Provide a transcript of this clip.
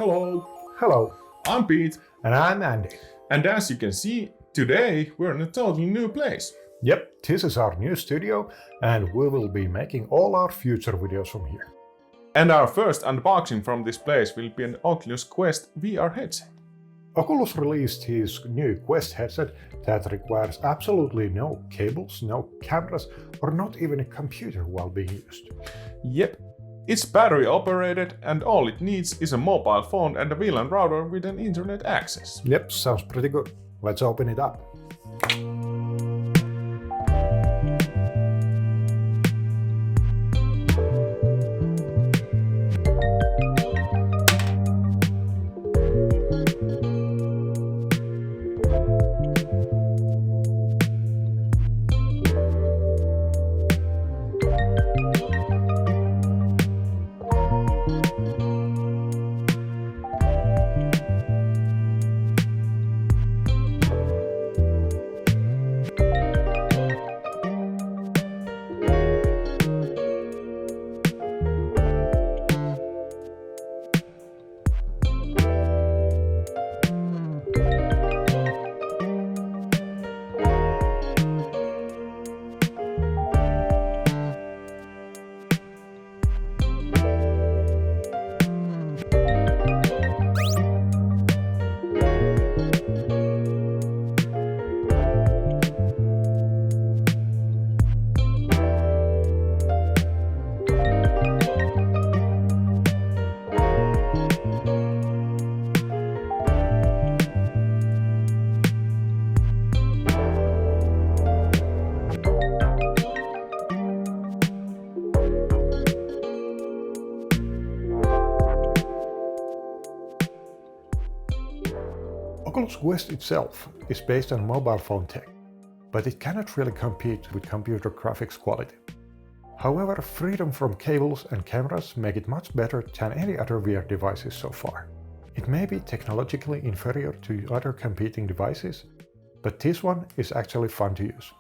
Hello, Hello, I'm Pete, and I'm Andy. and as you can see, today we're in a totally new place. Yep, this is our new studio, and we will be making all our future videos from here. And our first unboxing from this place will be an Oculus Quest VR headset. Oculus released his new Quest headset that requires absolutely no cables, no cameras, or not even a computer while being used. Yep, it's battery operated and all it needs is a mobile phone and a VLAN router with an internet access. Yep, sounds pretty good. Let's open it up. Oculus Quest itself is based on mobile phone tech, but it cannot really compete with computer graphics quality. However, freedom from cables and cameras make it much better than any other VR devices so far. It may be technologically inferior to other competing devices, but this one is actually fun to use.